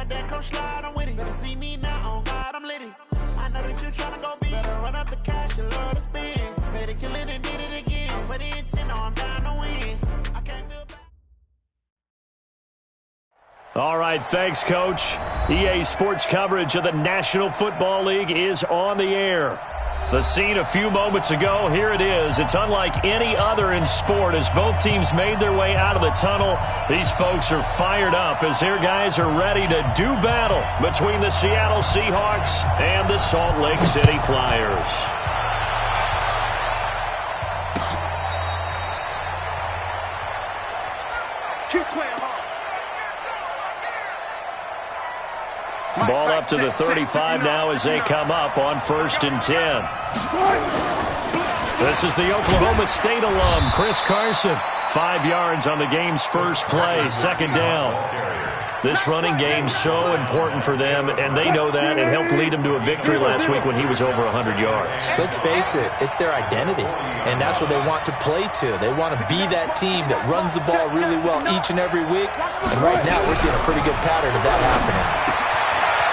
got that, come slide, I'm with it. Better see me now, on God, I'm litty. I know that you're trying to go big. Better run up the cash, you love to spend. Better kill it and did it again. But the intent, no, I'm down to win. I can't feel bad. All right, thanks, Coach. EA Sports coverage of the National Football League is on the air. The scene a few moments ago, here it is. It's unlike any other in sport as both teams made their way out of the tunnel. These folks are fired up as their guys are ready to do battle between the Seattle Seahawks and the Salt Lake City Flyers. Ball up to the 35 now as they come up on 1st and 10. This is the Oklahoma State alum, Chris Carson. 5 yards on the game's first play, 2nd down. This running game's so important for them, and they know that. It helped lead them to a victory last week when he was over 100 yards. Let's face it, it's their identity, and that's what they want to play to. They want to be that team that runs the ball really well each and every week, and right now we're seeing a pretty good pattern of that happening.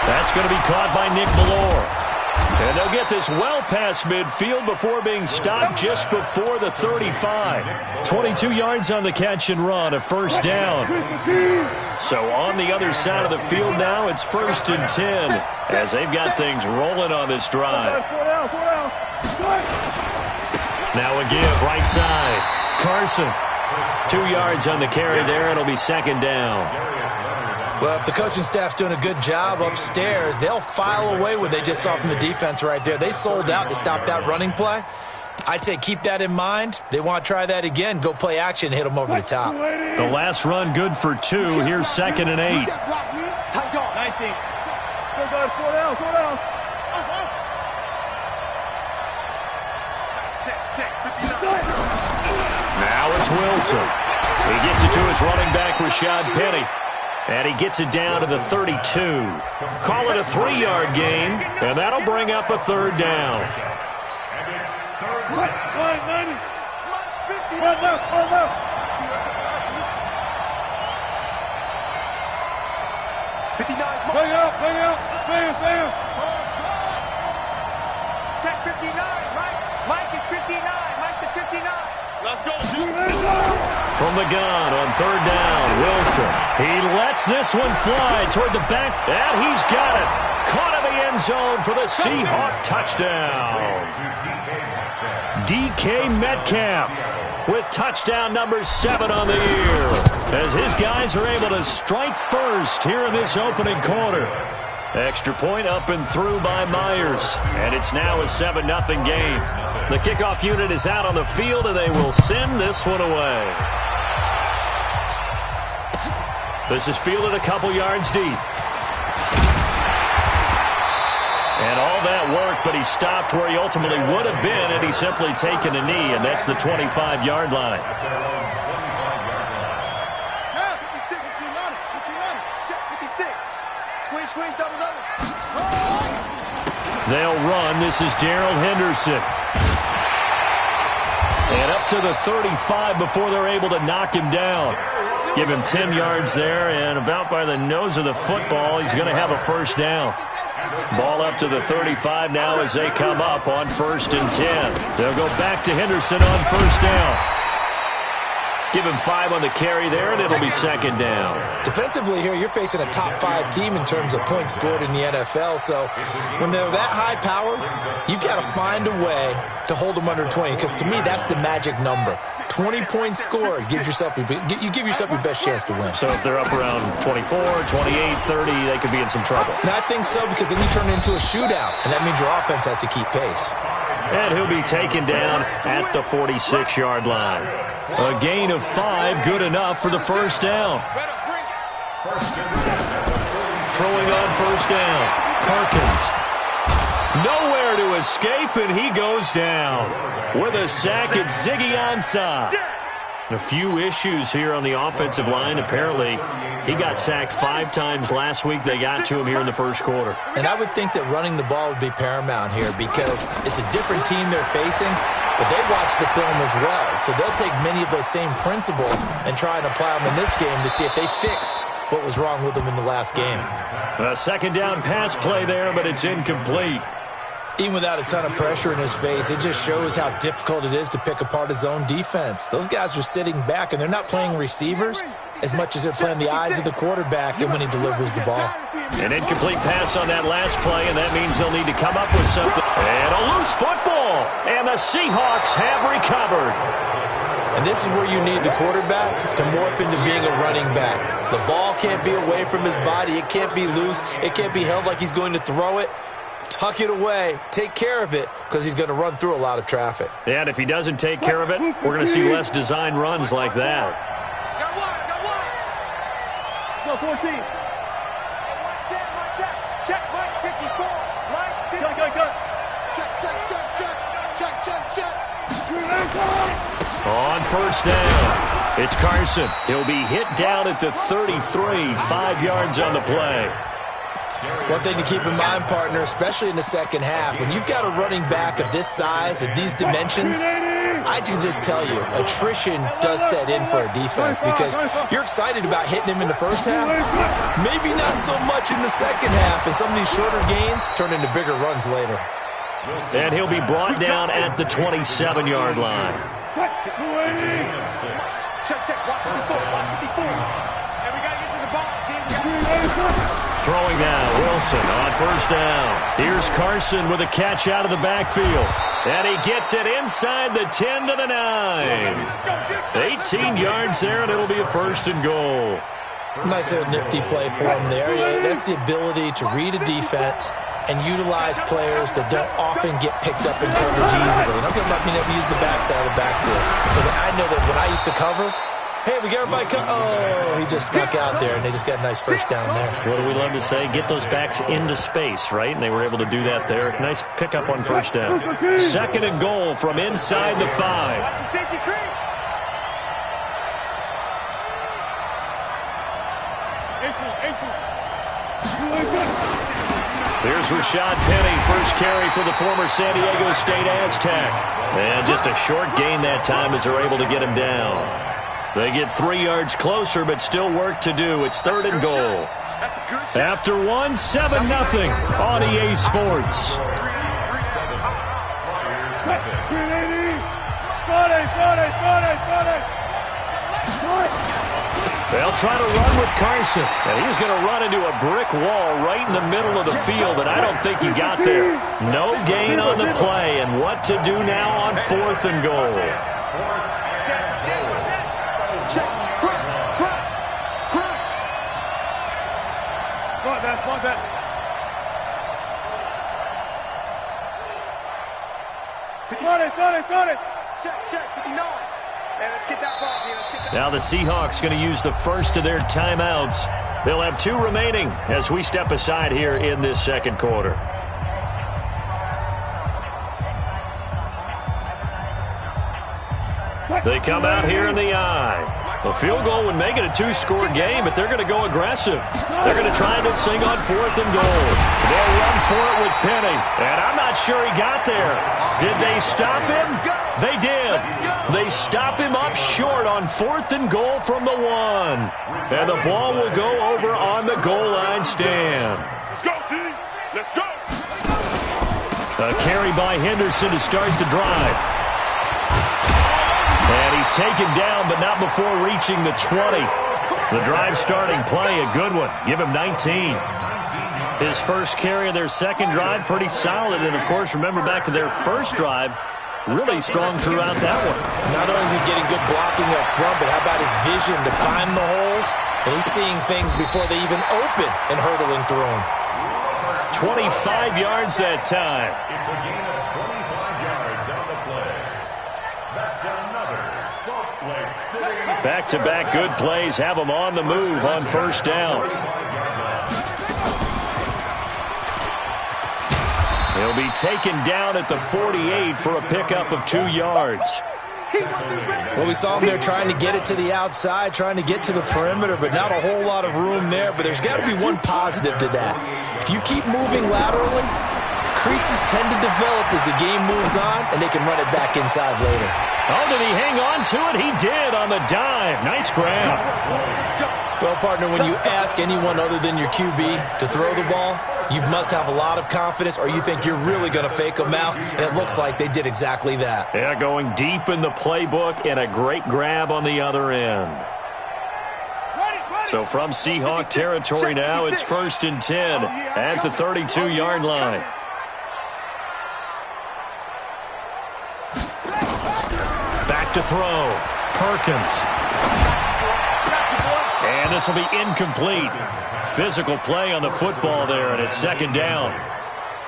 That's going to be caught by Nick Ballore. And they'll get this well past midfield before being stopped just before the 35. 22 yards on the catch and run, a 1st down. So on the other side of the field now, it's 1st and 10 as they've got things rolling on this drive. Now a give, right side. Carson, 2 yards on the carry there. It'll be 2nd down. Well, if the coaching staff's doing a good job upstairs, they'll file away what they just saw from the defense right there. They sold out to stop that running play. I'd say keep that in mind. They want to try that again. Go play action, hit them over the top. The last run good for 2. Here's 2nd and 8. 19. Four down. Now it's Wilson. He gets it to his running back, Rashad Penny. And he gets it down to the 32. Call it a 3-yard gain, and that'll bring up a 3rd down. Check 59, Mike is 59, Mike the 59. Let's go. From the gun on 3rd down, Wilson. He lets this one fly toward the back, and he's got it. Caught in the end zone for the Seahawk touchdown. DK Metcalf with touchdown number 7 on the year as his guys are able to strike first here in this opening quarter. Extra point up and through by Myers, and it's now a 7-0 game. The kickoff unit is out on the field, and they will send this one away. This is fielded a couple yards deep. And all that work, but he stopped where he ultimately would have been had he simply taken a knee, and that's the 25-yard line. They'll run. This is Darrell Henderson. And up to the 35 before they're able to knock him down. Give him 10 yards there, and about by the nose of the football, he's going to have a 1st down. Ball up to the 35 now as they come up on 1st and 10. They'll go back to Henderson on 1st down. Give him 5 on the carry there, and it'll be 2nd down. Defensively here, you're facing a top 5 team in terms of points scored in the NFL. So when they're that high powered, you've got to find a way to hold them under 20. Because to me, that's the magic number. 20 points scored gives yourself you give yourself your best chance to win. So if they're up around 24, 28, 30, they could be in some trouble. And I think so, because then you turn it into a shootout, and that means your offense has to keep pace. And he'll be taken down at the 46-yard line. A gain of 5, good enough for the 1st down. Throwing on 1st down, Perkins. Nowhere to escape, and he goes down. With a sack, it's Ziggy Ansah. A few issues here on the offensive line. Apparently, he got sacked 5 times last week. They got to him here in the 1st quarter. And I would think that running the ball would be paramount here because it's a different team they're facing, but they've watched the film as well. So they'll take many of those same principles and try and apply them in this game to see if they fixed what was wrong with him in the last game. A second down pass play there, but it's incomplete. Even without a ton of pressure in his face, it just shows how difficult it is to pick apart his own defense. Those guys are sitting back, and they're not playing receivers as much as they're playing the eyes of the quarterback and when he delivers the ball. An incomplete pass on that last play, and that means they'll need to come up with something. And a loose football, and the Seahawks have recovered. And this is where you need the quarterback to morph into being a running back. The ball can't be away from his body. It can't be loose. It can't be held like he's going to throw it. Tuck it away. Take care of it because he's going to run through a lot of traffic. And if he doesn't take care of it, we're going to see less design runs like that. Got one. Go 14. One set. Check, Mike, 54. Mike, 54. Go. Check. On first down, it's Carson. He'll be hit down at the 33, 5 yards on the play. One thing to keep in mind, partner, especially in the second half, when you've got a running back of this size, of these dimensions, I can just tell you, attrition does set in for a defense because you're excited about hitting him in the first half, maybe not so much in the second half, and some of these shorter gains turn into bigger runs later. And he'll be brought down at the 27-yard line. Check. 154. And we got to get to the ball. Throwing now, Wilson on first down. Here's Carson with a catch out of the backfield. And he gets it inside the 10 to the 9. 18 yards there, and it'll be a first and goal. Nice little nifty play for him there. Yeah, that's the ability to read a defense and utilize players that don't often get picked up in coverage easily. And I'm talking about being able to use the backside of the backfield. Because I know that when I used to cover, hey, we got everybody oh, he just snuck out there, and they just got a nice first down there. What do we love to say? Get those backs into space, right? And they were able to do that there. Nice pickup on first down. Second and goal from inside the 5. Watch the safety creep. Here's Rashad Penny, first carry for the former San Diego State Aztec. And just a short gain that time as they're able to get him down. They get 3 yards closer, but still work to do. It's third and goal. After 1, 7-0 on EA Sports. They'll try to run with Carson, and he's going to run into a brick wall right in the middle of the field, and I don't think he got there. No gain on the play, and what to do now on fourth and goal. Check. Crunch. Come on, back. Got it. Check, 59. And let's get that ball here. Now the Seahawks going to use the first of their timeouts. They'll have 2 remaining as we step aside here in this second quarter. They come out here in the eye. A field goal would make it a 2-score game, but they're going to go aggressive. They're going to try this thing on fourth and goal. They'll run for it with Penny, and I'm not sure he got there. Did they stop him? They did. They stop him up short on fourth and goal from the 1. And the ball will go over on the goal line stand. Let's go, team. Let's go. A carry by Henderson to start the drive. And he's taken down, but not before reaching the 20. The drive starting play, a good one. Give him 19. His first carry of their second drive, pretty solid. And, of course, remember back to their first drive, really strong throughout that one. Not only is he getting good blocking up front, but how about his vision to find the holes? And he's seeing things before they even open and hurdling through them. 25 yards that time. It's a gain of 25 yards on the play. That's another Salt Lake City. Back-to-back good plays have them on the move on first down. He'll be taken down at the 48 for a pickup of 2 yards. Well, we saw him there trying to get it to the outside, trying to get to the perimeter, but not a whole lot of room there. But there's got to be one positive to that. If you keep moving laterally, creases tend to develop as the game moves on, and they can run it back inside later. Oh, did he hang on to it? He did on the dive. Nice grab. Well, partner, when you ask anyone other than your QB to throw the ball, you must have a lot of confidence, or you think you're really going to fake them out, and it looks like they did exactly that. Yeah, going deep in the playbook and a great grab on the other end. So from Seahawk territory now, it's 1st and 10 at the 32-yard line. Back to throw. Perkins. And this will be incomplete. Physical play on the football there, and it's 2nd down.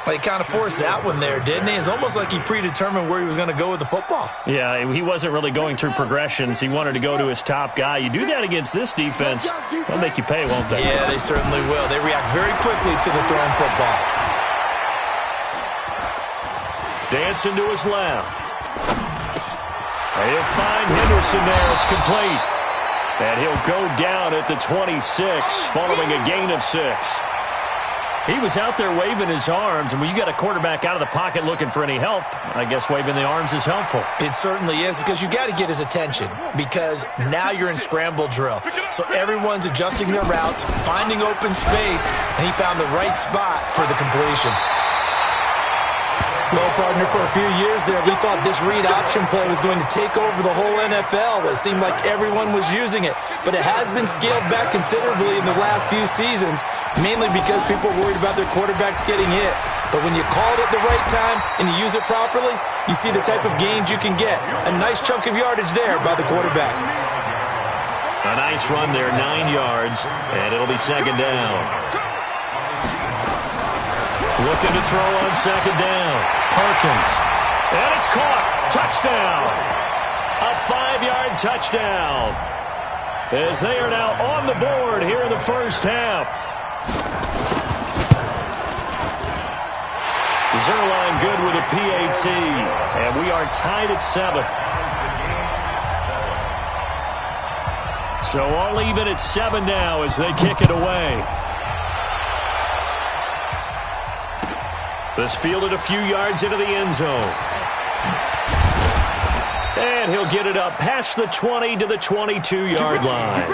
He kind of forced that one there, didn't he? It's almost like he predetermined where he was going to go with the football. Yeah, he wasn't really going through progressions. He wanted to go to his top guy. You do that against this defense, they'll make you pay, won't they? Yeah, they certainly will. They react very quickly to the thrown football. Dancing to his left. He'll find Henderson there. It's complete. And he'll go down at the 26 following a gain of 6. He was out there waving his arms, and when you got a quarterback out of the pocket looking for any help, I guess waving the arms is helpful. It certainly is, because you got to get his attention, because now you're in scramble drill. So everyone's adjusting their routes, finding open space, and he found the right spot for the completion. Well, partner, for a few years there, we thought this read option play was going to take over the whole NFL. It seemed like everyone was using it, but it has been scaled back considerably in the last few seasons, mainly because people are worried about their quarterbacks getting hit. But when you call it at the right time and you use it properly, you see the type of gains you can get. A nice chunk of yardage there by the quarterback. A nice run there, 9 yards, and it'll be 2nd down. Looking to throw on 2nd down. Perkins. And it's caught. Touchdown. A 5-yard touchdown. As they are now on the board here in the first half. Zerline good with a PAT. And we are tied at 7. So all even at 7 now as they kick it away. This fielded a few yards into the end zone. And he'll get it up past the 20 to the 22-yard line.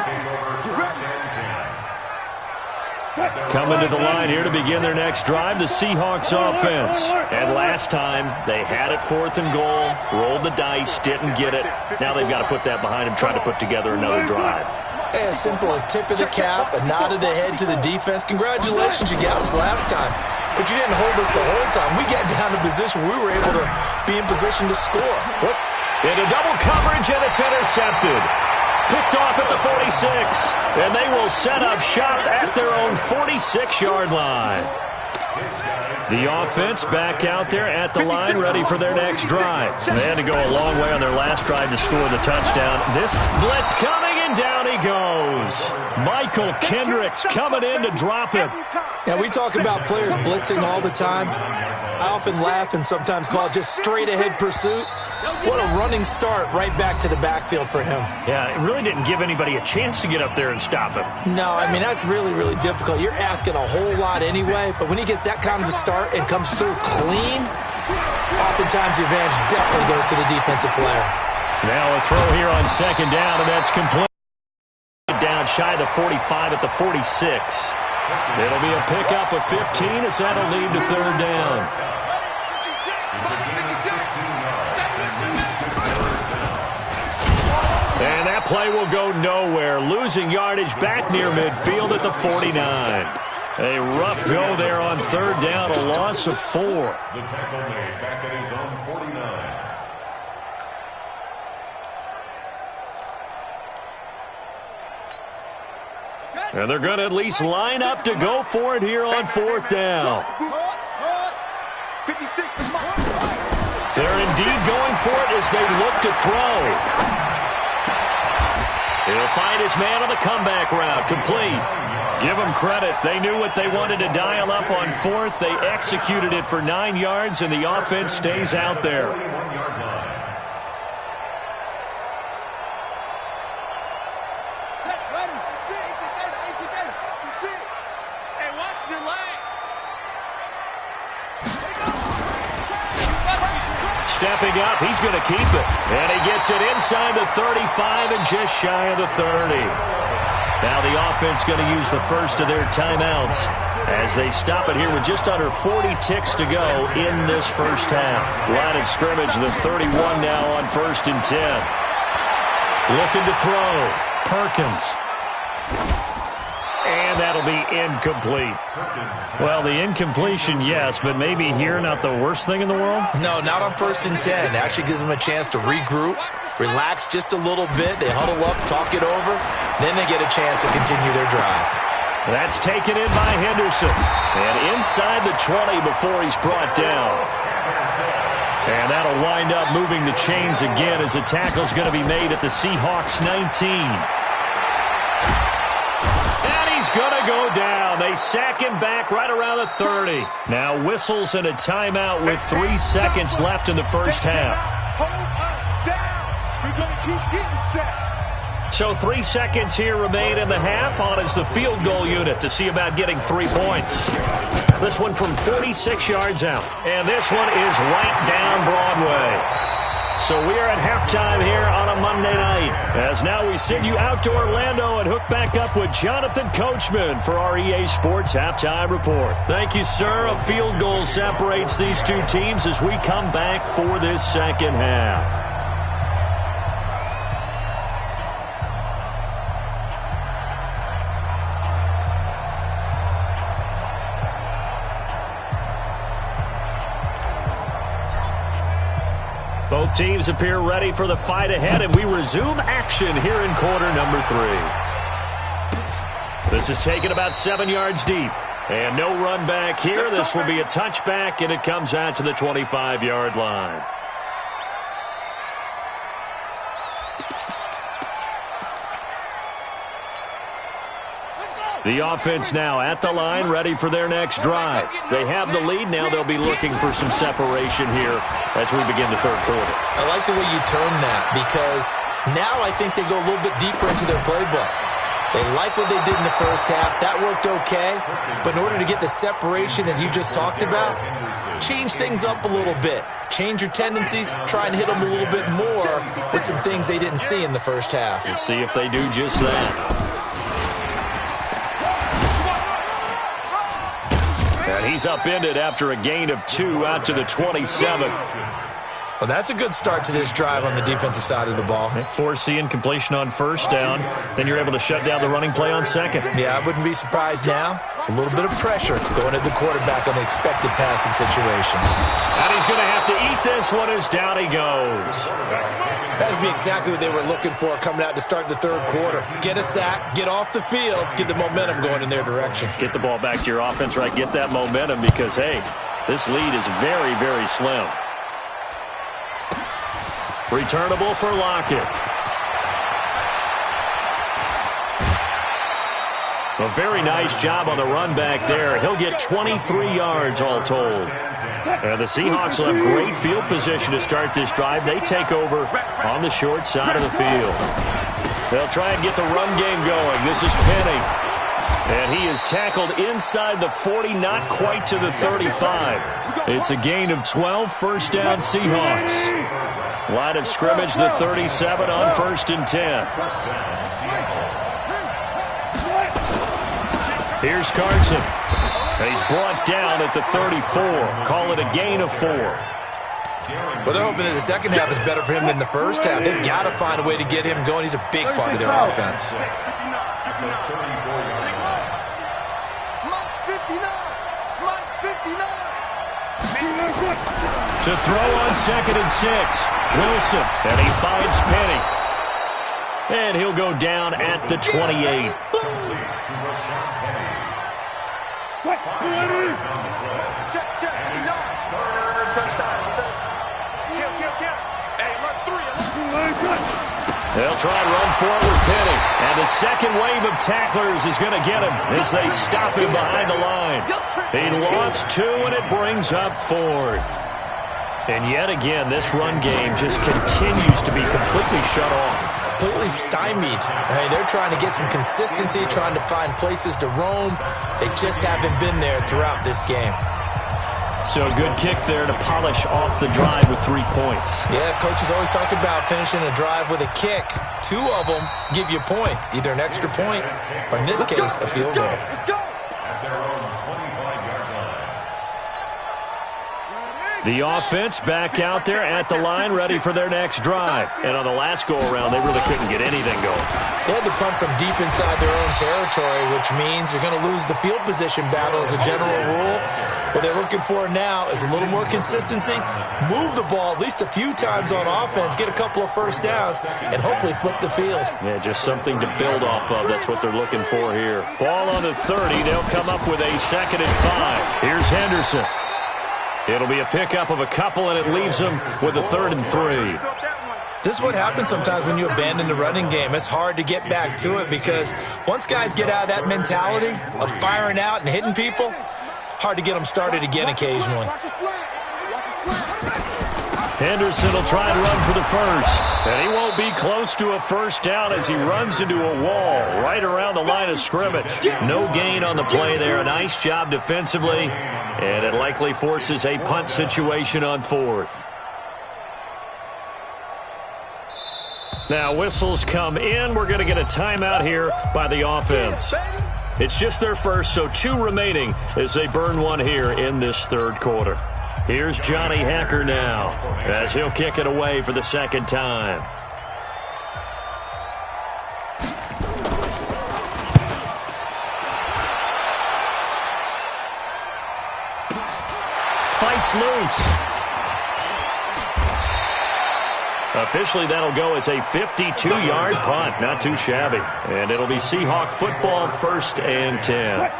Coming to the line here to begin their next drive, the Seahawks offense. And last time, they had it 4th and goal, rolled the dice, didn't get it. Now they've got to put that behind them, try to put together another drive. Hey, a simple tip of the cap, a nod of the head to the defense. Congratulations, you got us last time. But you didn't hold us the whole time. We got down to position where we were able to be in position to score. Into double coverage, and it's intercepted. Picked off at the 46. And they will set up shop at their own 46-yard line. The offense back out there at the line, ready for their next drive. They had to go a long way on their last drive to score the touchdown. This blitz coming, and down he goes. Michael Kendricks coming in to drop him. Now, we talk about players blitzing all the time. I often laugh and sometimes call it just straight-ahead pursuit. What a running start right back to the backfield for him. Yeah, it really didn't give anybody a chance to get up there and stop him. No, I mean, that's really, really difficult. You're asking a whole lot anyway, but when he gets that kind of a start and comes through clean, oftentimes the advantage definitely goes to the defensive player. Now a throw here on 2nd down, and that's complete. Down shy of the 45 at the 46. It'll be a pickup of 15 as that'll lead to 3rd down. And that play will go nowhere. Losing yardage back near midfield at the 49. A rough go there on 3rd down, a loss of 4. The tackle made back at his own 49. And they're going to at least line up to go for it here on 4th down. They're indeed going for it as they look to throw. He'll find his man on the comeback route, complete. Give them credit. They knew what they wanted to dial up on 4th. They executed it for 9 yards, and the offense stays out there. stepping up. He's going to keep it. And he gets it inside the 35 and just shy of the 30. Now the offense going to use the first of their timeouts as they stop it here with just under 40 ticks to go in this first half. Line of scrimmage, the 31 now on 1st and 10. Looking to throw. Perkins. And that'll be incomplete. Well, the incompletion, yes, but maybe here not the worst thing in the world? No, not on 1st and 10. It actually gives them a chance to regroup, relax just a little bit. They huddle up, talk it over. Then they get a chance to continue their drive. That's taken in by Henderson. And inside the 20 before he's brought down. And that'll wind up moving the chains again as the tackle's going to be made at the Seahawks 19. And he's going to go down. They sack him back right around the 30. Now whistles and a timeout with 3 seconds left in the first half. Hold us down. We're going to keep getting sacks. So 3 seconds here remain in the half. On is the field goal unit to see about getting 3 points. This one from 46 yards out. And this one is right down Broadway. So we are at halftime here on a Monday night. As now we send you out to Orlando and hook back up with Jonathan Coachman for our EA Sports Halftime Report. Thank you, sir. A field goal separates these two teams as we come back for this second half. Both teams appear ready for the fight ahead, and we resume action here in quarter number 3. This is taken about 7 yards deep. And no run back here. This will be a touchback, and it comes out to the 25-yard line. The offense now at the line, ready for their next drive. They have the lead. Now they'll be looking for some separation here as we begin the third quarter. I like the way you term that because now I think they go a little bit deeper into their playbook. They like what they did in the first half. That worked okay. But in order to get the separation that you just talked about, change things up a little bit. Change your tendencies. Try and hit them a little bit more with some things they didn't see in the first half. We'll see if they do just that. And he's upended after a gain of 2 out to the 27. Well, that's a good start to this drive on the defensive side of the ball. Forcing completion on first down. Then you're able to shut down the running play on second. Yeah, I wouldn't be surprised now. A little bit of pressure going at the quarterback on the expected passing situation. And he's going to have to eat this one as down he goes. That would be exactly what they were looking for coming out to start the third quarter. Get a sack, get off the field, get the momentum going in their direction. Get the ball back to your offense, right? Get that momentum because, hey, this lead is very, very slim. Returnable for Lockett. A very nice job on the run back there. He'll get 23 yards all told. And the Seahawks will have great field position to start this drive. They take over on the short side of the field. They'll try and get the run game going. This is Penny. And he is tackled inside the 40, not quite to the 35. It's a gain of 12, first down Seahawks. Line of scrimmage, the 37 on 1st and 10. Here's Carson. And he's brought down at the 34. Call it a gain of 4. Well, they're hoping that the second half is better for him than the first half. They've got to find a way to get him going. He's a big part of their offense. To throw on 2nd and 6. Wilson, and he finds Penny. And he'll go down at the 28. They'll try and run forward with Penny. And the second wave of tacklers is going to get him as they stop him behind the line. He lost 2, and it brings up 4th. And yet again, this run game just continues to be completely shut off. Completely stymied. I mean, they're trying to get some consistency, trying to find places to roam. They just haven't been there throughout this game. So a good kick there to polish off the drive with 3 points. Yeah, coaches always talk about finishing a drive with a kick. 2 of them give you points, either an extra point or, in this case, a field goal. At their own 25-yard line. The offense back out there at the line, ready for their next drive. And on the last go-around, they really couldn't get anything going. They had to punt from deep inside their own territory, which means you're going to lose the field position battle as a general rule. What they're looking for now is a little more consistency, move the ball at least a few times on offense, get a couple of first downs, and hopefully flip the field. Yeah, just something to build off of. That's what they're looking for here. Ball on the 30. They'll come up with a 2nd and 5. Here's Henderson. It'll be a pickup of a couple, and it leaves them with a 3rd and 3. This is what happens sometimes when you abandon the running game. It's hard to get back to it because once guys get out of that mentality of firing out and hitting people, hard to get them started again occasionally. Henderson will try and run for the first. And he won't be close to a first down as he runs into a wall right around the line of scrimmage. No gain on the play there. A nice job defensively. And it likely forces a punt situation on 4th. Now whistles come in. We're going to get a timeout here by the offense. It's just their first, so 2 remaining as they burn one here in this 3rd quarter. Here's Johnny Hacker now as he'll kick it away for the 2nd time. Fights loose. Officially, that'll go as a 52-yard punt. Not too shabby. And it'll be Seahawk football, 1st and 10.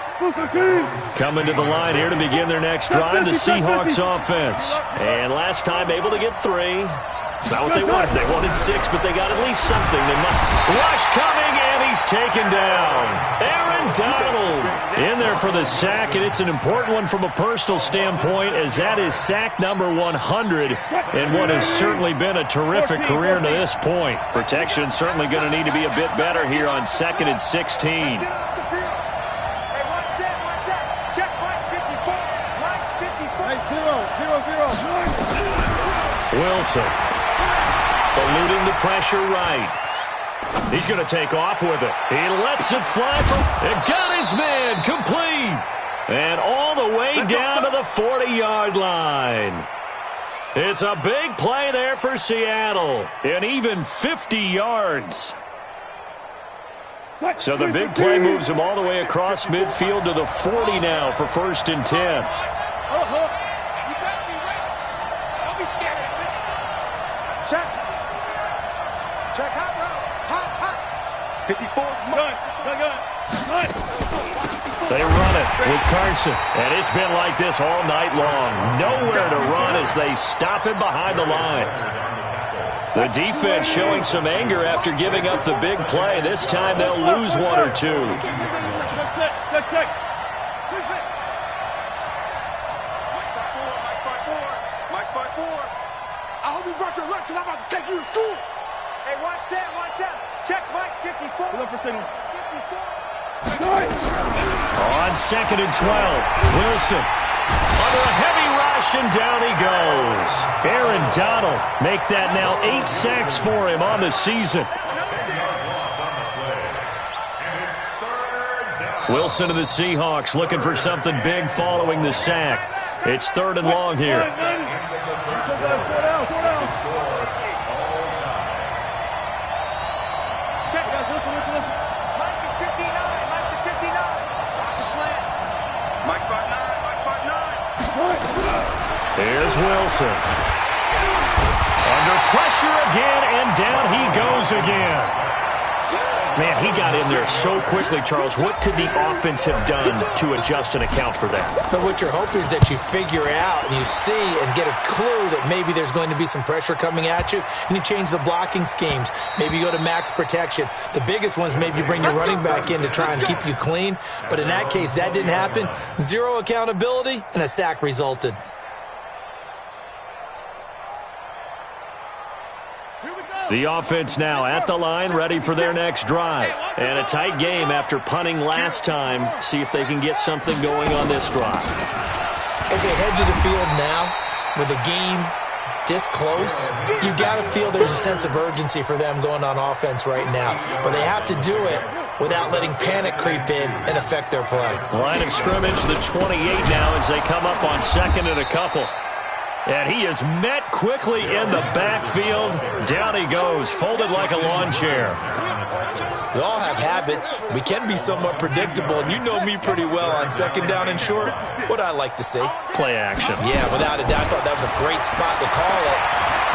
Coming to the line here to begin their next drive, the Seahawks offense. And last time able to get 3. It's not what they wanted. They wanted 6, but they got at least something. Rush coming, and he's taken down. Aaron Donald in there for the sack, and it's an important one from a personal standpoint as that is sack number 100 in what has certainly been a terrific career to this point. Protection certainly going to need to be a bit better here on 2nd and 16. Wilson eluding the pressure right. He's going to take off with it. He lets it fly and got his man complete. And all the way down to the 40-yard line. It's a big play there for Seattle. And even 50 yards. So the big play moves him all the way across midfield to the 40 now for 1st and 10. Check hot, bro. Hot. 54. Good. They run it with Carson. And it's been like this all night long. Nowhere to run as they stop him behind the line. The defense showing some anger after giving up the big play. This time they'll lose 1 or 2. I hope you brought your lunch because I'm about to take you to school. Hey, 1 set. Check Mike, 54. 54. On 2nd and 12, Wilson under a heavy rush, and down he goes. Aaron Donald make that now 8 sacks for him on the season. Wilson of the Seahawks looking for something big following the sack. It's 3rd and long here. Here's Wilson. Under pressure again, and down he goes again. Man, he got in there so quickly, Charles. What could the offense have done to adjust and account for that? But what you're hoping is that you figure out and you see and get a clue that maybe there's going to be some pressure coming at you, and you change the blocking schemes. Maybe you go to max protection. The biggest ones, maybe you bring your running back in to try and keep you clean. But in that case, that didn't happen. 0 accountability, and a sack resulted. The offense now at the line, ready for their next drive. And a tight game after punting last time. See if they can get something going on this drive. As they head to the field now, with the game this close, you've got to feel there's a sense of urgency for them going on offense right now. But they have to do it without letting panic creep in and affect their play. Line of scrimmage, the 28 now as they come up on second and a couple. And he is met quickly in the backfield. Down he goes, folded like a lawn chair. We all have habits. We can be somewhat predictable, and you know me pretty well on second down and short. What I like to see. Play action. Yeah, without a doubt, I thought that was a great spot to call it.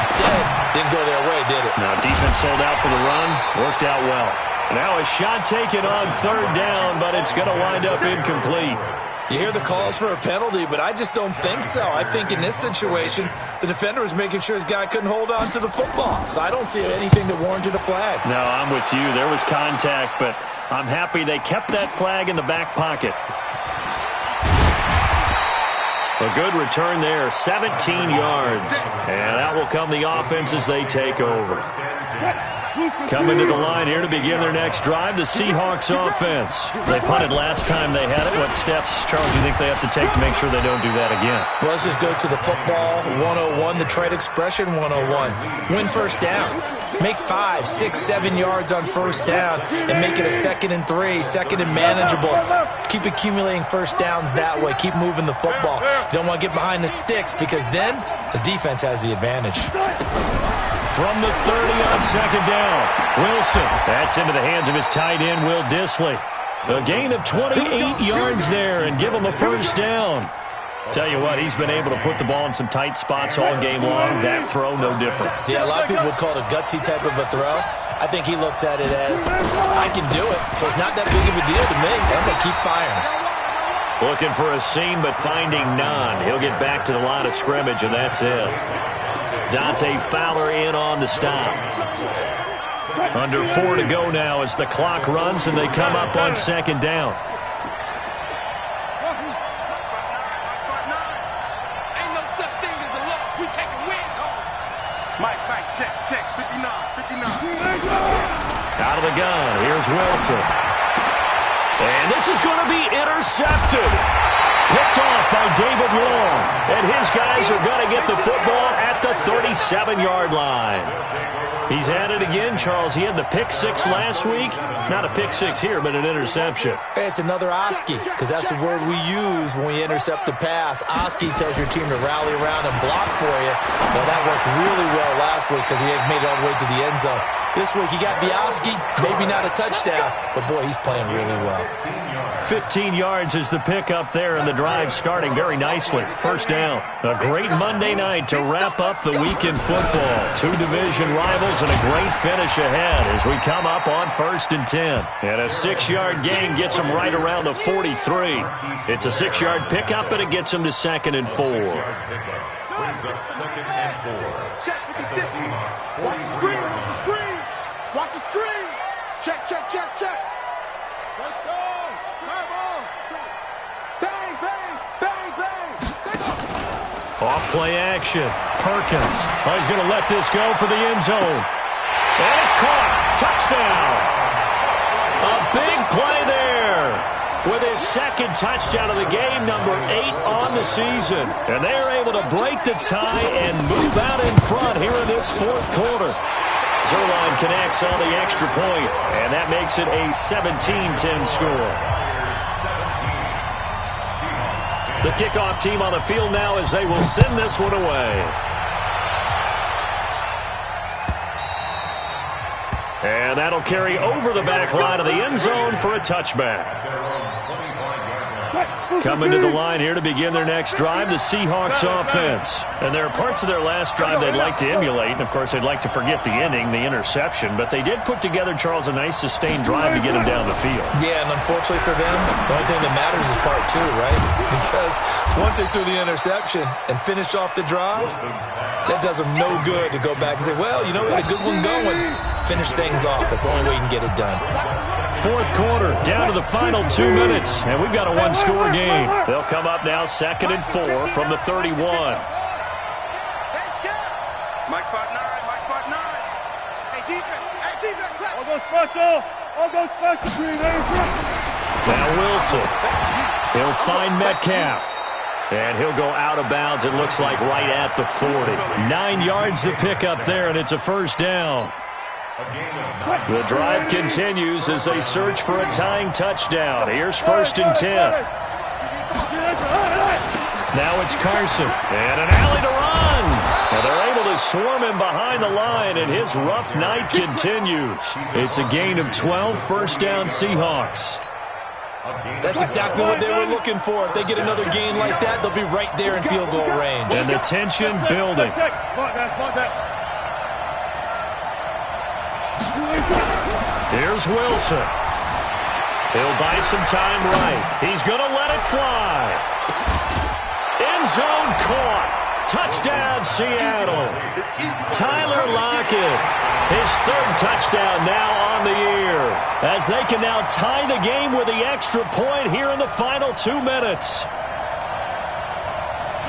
Instead, didn't go their way, did it? Now defense sold out for the run. Worked out well. Now a shot taken on third down, but it's going to wind up incomplete. You hear the calls for a penalty, but I just don't think so. I think in this situation, the defender was making sure his guy couldn't hold on to the football. So I don't see anything that warranted a flag. No, I'm with you. There was contact, but I'm happy they kept that flag in the back pocket. A good return there, 17 yards. And out will come the offense as they take over. Coming to the line here to begin their next drive, the Seahawks offense. They punted last time they had it. What steps, Charles, do you think they have to take to make sure they don't do that again? Well, let's just go to the football 101, the trade expression 101. Win first down. Make 5, 6, 7 yards on first down and make it a 2nd and 3, second and manageable. Keep accumulating first downs that way. Keep moving the football. You don't want to get behind the sticks because then the defense has the advantage. From the 30 on second down, Wilson. That's into the hands of his tight end, Will Dissly. A gain of 28 yards there and give him a first down. Tell you what, he's been able to put the ball in some tight spots all game long. That throw, no different. Yeah, a lot of people would call it a gutsy type of a throw. I think he looks at it as, I can do it, so it's not that big of a deal to me. I'm going to keep firing. Looking for a seam, but finding none. He'll get back to the line of scrimmage, and that's it. Dante Fowler in on the stop. Under 4 to go now as the clock runs and they come up on second down. Ain't no such thing as a loss. We taking wins home. Mike, check. 59. Out of the gun, here's Wilson. And this is going to be intercepted. Picked off by David Long. And his guys are going to get the football at the 37-yard line. He's had it again, Charles. He had the pick six last week. Not a pick six here, but an interception. Hey, it's another Oski, because that's the word we use when we intercept a pass. Oski tells your team to rally around and block for you. Well, that worked really well last week because he made it all the way to the end zone. This week he got the Oski, maybe not a touchdown, but boy, he's playing really well. 15 yards is the pickup there, and the drive starting very nicely. First down. A great Monday night to wrap up the week in football. Two division rivals and a great finish ahead as we come up on 1st and 10. And a 6-yard gain gets them right around the 43. It's a 6-yard pickup, and it gets them to 2nd and 4. Brings up 2nd and 4. Check with the six. Watch the screen. Watch the screen. Check. Let's go. Bang. Off play action. Perkins. Oh, he's going to let this go for the end zone. And it's caught. Touchdown. A big play there with his second touchdown of the game, number 8 on the season. And they are able to break the tie and move out in front here in this 4th quarter. Zerline connects on the extra point, and that makes it a 17-10 score. The kickoff team on the field now as they will send this one away. And that'll carry over the back line of the end zone for a touchback. Coming to the line here to begin their next drive, the Seahawks offense. And there are parts of their last drive they'd like to emulate. And, of course, they'd like to forget the ending, the interception. But they did put together, Charles, a nice sustained drive to get them down the field. Yeah, and unfortunately for them, the only thing that matters is part 2, right? Because once they threw the interception and finished off the drive, that does them no good to go back and say, well, you know, we had a good one going. Finish things off. That's the only way you can get it done. 4th quarter, down to the final 2 minutes, and we've got a 1-score game. They'll come up now 2nd and 4 from the 31. Mike 5'9". Hey, defense. All goes special. Now Wilson. He'll find Metcalf. And he'll go out of bounds, it looks like, right at the 40. 9 yards to pick up there, and it's a first down. The drive continues as they search for a tying touchdown. Here's 1st and 10. Now it's Carson, and an alley to run. And they're able to swarm him behind the line, and his rough night continues. It's a gain of 12, first down Seahawks. That's exactly what they were looking for. If they get another gain like that, they'll be right there in field goal range. And the tension building. Here's Wilson. He'll buy some time right. He's going to let it fly. End zone caught. Touchdown, Seattle. Tyler Lockett, his 3rd touchdown now on the year, as they can now tie the game with the extra point here in the final 2 minutes.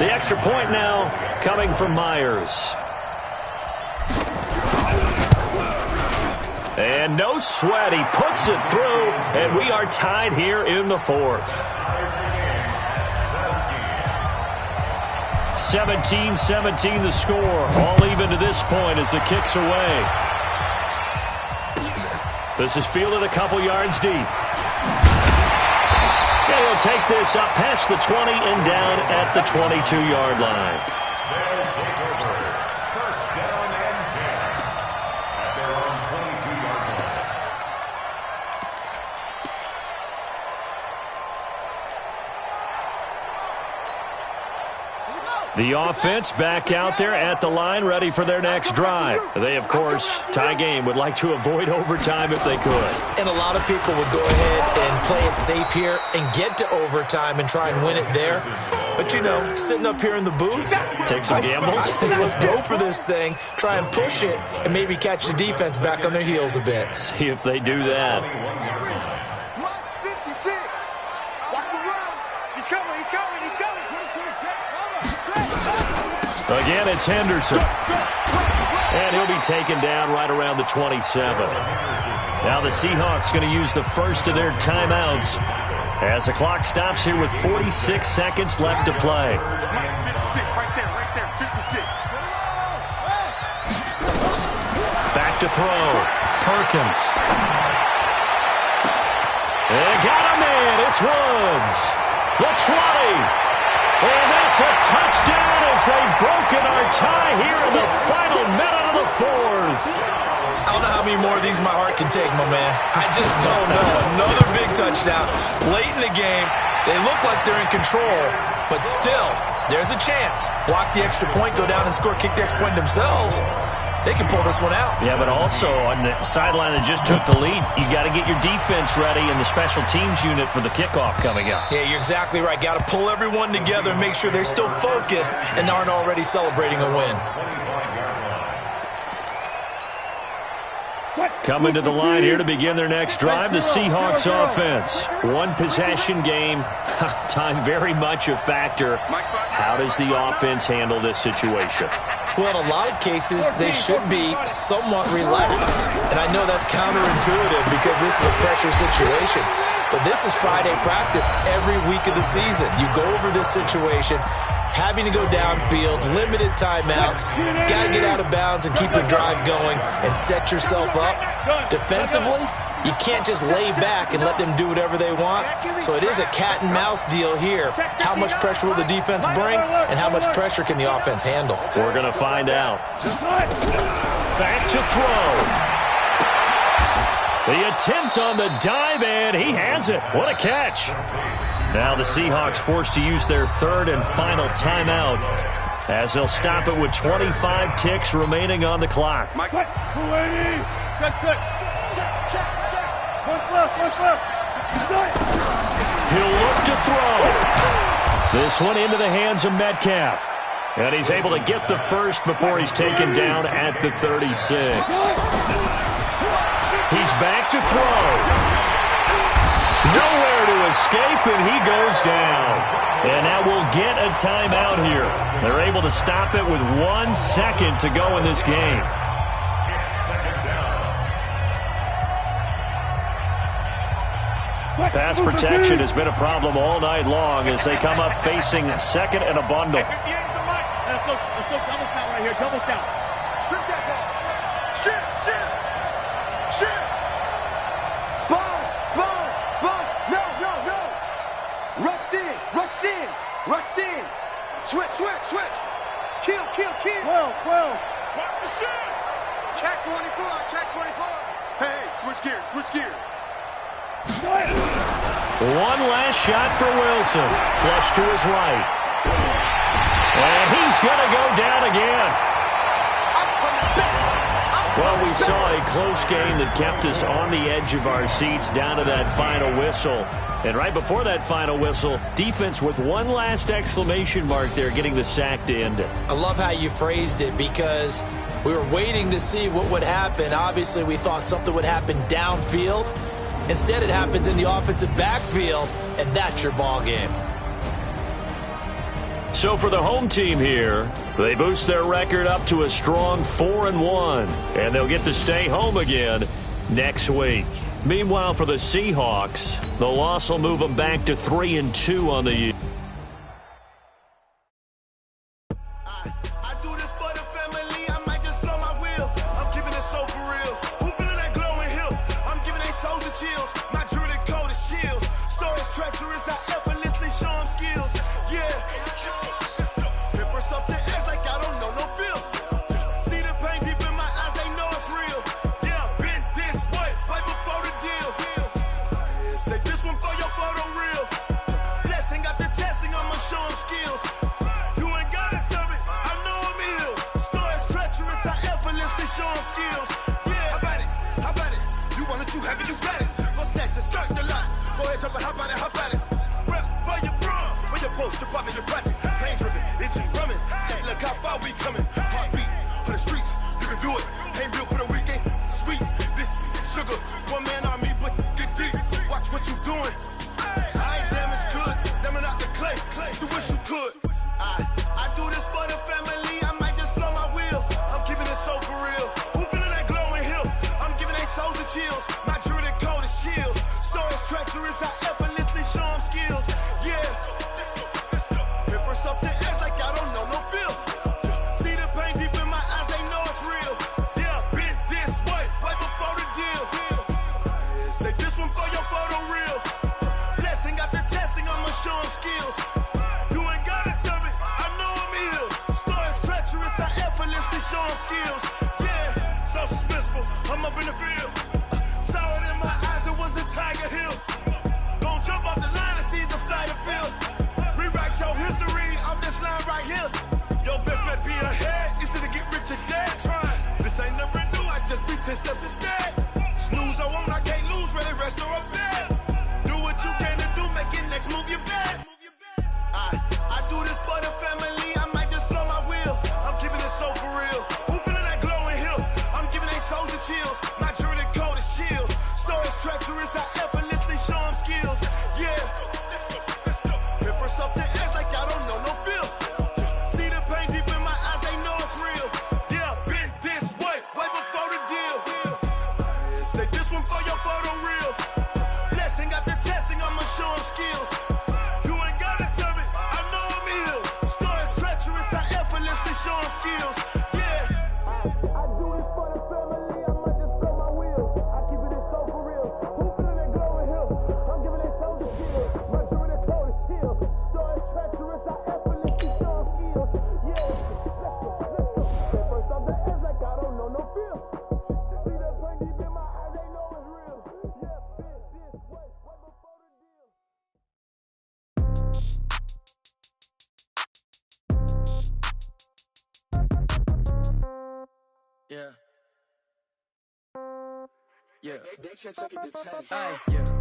The extra point now coming from Myers. And no sweat, he puts it through, and we are tied here in the 4th. 17-17 the score. All even to this point as the kick's away. This is fielded a couple yards deep. And he'll take this up past the 20 and down at the 22-yard line. They'll take over. First down and 10 at their own 22-yard line. The offense back out there at the line, ready for their next drive. They, of course, tie game, would like to avoid overtime if they could. And a lot of people would go ahead and play it safe here and get to overtime and try and win it there. But, you know, sitting up here in the booth, take some gambles. I think let's go for this thing, try and push it, and maybe catch the defense back on their heels a bit. See if they do that. Again, it's Henderson. And he'll be taken down right around the 27. Now the Seahawks going to use the first of their timeouts as the clock stops here with 46 seconds left to play. 56, right there, 56. Back to throw. Perkins. They got him in. It's Woods. The 20. And that's a touchdown as they've broken our tie here in the final minute of the 4th. I don't know how many more of these my heart can take, my man. I just don't know. Another big touchdown. Late in the game, they look like they're in control, but still, there's a chance. Block the extra point, go down and score, kick the extra point themselves. They can pull this one out. Yeah, but also on the sideline that just took the lead, you got to get your defense ready and the special teams unit for the kickoff coming up. Yeah, you're exactly right. Got to pull everyone together and make sure they're still focused and aren't already celebrating a win. Coming to the line here to begin their next drive, the Seahawks offense. One possession game, time very much a factor. How does the offense handle this situation? Well, in a lot of cases, they should be somewhat relaxed. And I know that's counterintuitive because this is a pressure situation. But this is Friday practice every week of the season. You go over this situation, having to go downfield, limited timeouts, got to get out of bounds and keep the drive going and set yourself up. Defensively, you can't just lay back and let them do whatever they want. So it is a cat and mouse deal here. How much pressure will the defense bring and how much pressure can the offense handle? We're going to find out. Back to throw. The attempt on the dive, and he has it. What a catch. Now the Seahawks forced to use their 3rd and final timeout as they'll stop it with 25 ticks remaining on the clock. Mike. Check. He'll look to throw. This one into the hands of Metcalf. And he's able to get the first before he's taken down at the 36. He's back to throw. Nowhere to escape, and he goes down. And now we'll get a timeout here. They're able to stop it with 1 second to go in this game. Pass protection has been a problem all night long as they come up facing second and a bundle. Let's go double count right here, double count. Strip that ball. Shit. Sponge. No. Rush in. Switch. Kill. 12. Watch the shit. Check 24. Hey, switch gears. One last shot for Wilson. Flush to his right. And he's going to go down again. Well, we saw a close game that kept us on the edge of our seats down to that final whistle. And right before that final whistle, defense with one last exclamation mark there, getting the sack to end it. I love how you phrased it because we were waiting to see what would happen. Obviously, we thought something would happen downfield. Instead, it happens in the offensive backfield, and that's your ball game. So for the home team here, they boost their record up to a strong 4-1, and they'll get to stay home again next week. Meanwhile, for the Seahawks, the loss will move them back to 3-2 on the year.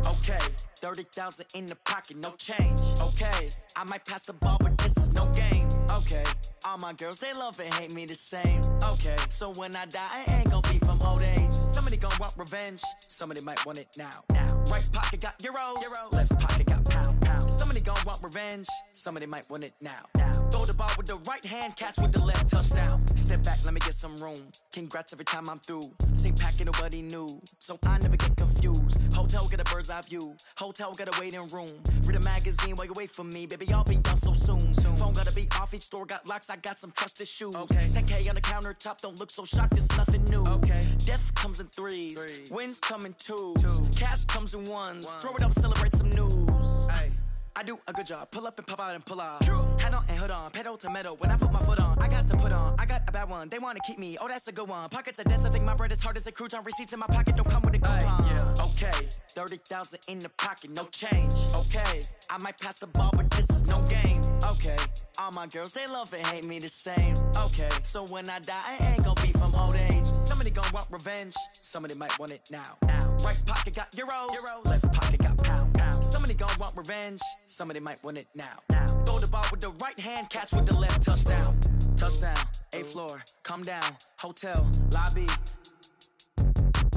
Okay, 30,000 in the pocket, no change. Okay, I might pass the ball, but this is no game. Okay, all my girls, they love and hate me the same. Okay, so when I die, I ain't gonna be from old age. Somebody gon' want revenge, somebody might want it now. Right pocket got euros, left pocket got pound. Somebody gon' want revenge, somebody might want it now. Throw the ball with the right hand, catch with the left, touchdown. Step back, let me get some room. Congrats every time I'm through. Same packet, nobody knew, so I never get confused. Hotel, get a bird's eye view. Hotel, got a waiting room. Read a magazine while you wait for me, baby, I'll be done so soon. Phone gotta be off, each store got locks, I got some trusted shoes. Okay. 10K on the countertop, don't look so shocked, it's nothing new. Okay. Death comes in threes, wins come in twos, cash comes in ones. Throw it up, celebrate some news. Ay. I do a good job, pull up and pop out and pull out. Head on and hood on, pedal to metal. When I put my foot on, I got to put on. I got a bad one, they wanna keep me, oh that's a good one. Pockets are dense, I think my bread is hard as a crouton. Receipts in my pocket don't come with a coupon. Yeah. Okay, 30,000 in the pocket, no change. Okay, I might pass the ball, but this is no game. Okay, all my girls, they love and hate me the same. Okay, so when I die, I ain't gonna be from old age. Somebody gon' want revenge, somebody might want it now. Right pocket got euros, left pocket got pounds. Somebody gon' want revenge, somebody might want it now. Throw the ball with the right hand, catch with the left, touchdown. Touchdown, 8th floor, come down, hotel, lobby.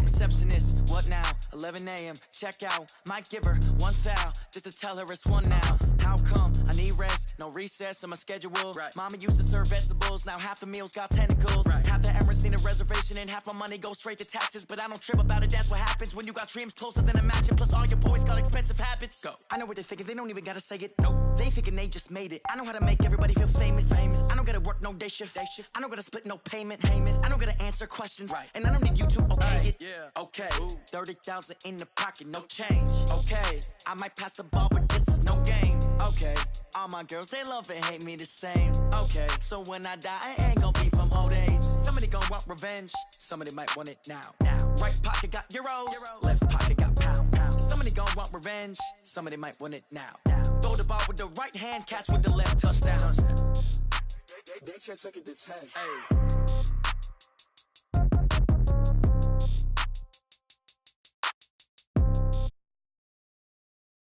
Receptionist, what now? 11 a.m., check out. Might give her one foul, just to tell her it's one now. How come? I need rest, no recess on my schedule. Right. Mama used to serve vegetables, now half the meals got tentacles. Right. Half the Emirates need a reservation and half my money goes straight to taxes. But I don't trip about it, that's what happens when you got dreams closer than a mansion. Plus all your boys got expensive habits. Go. I know what they're thinking, they don't even gotta say it. Nope. They thinking they just made it. I know how to make everybody feel famous. I don't gotta work no day shift. I don't gotta split no payment. I don't gotta answer questions. Right. And I don't need you to okay it. Yeah. Okay, 30,000 in the pocket, no change. Okay, I might pass the ball, but this is no game. Okay, all my girls, they love and hate me the same. Okay, so when I die, I ain't gonna be from old age. Somebody gon' want revenge, somebody might want it now. Right pocket got euros, left pocket got pounds. Somebody gon' want revenge, somebody might want it now. Throw the ball with the right hand, catch with the left, touchdown. They check it to 10. Hey.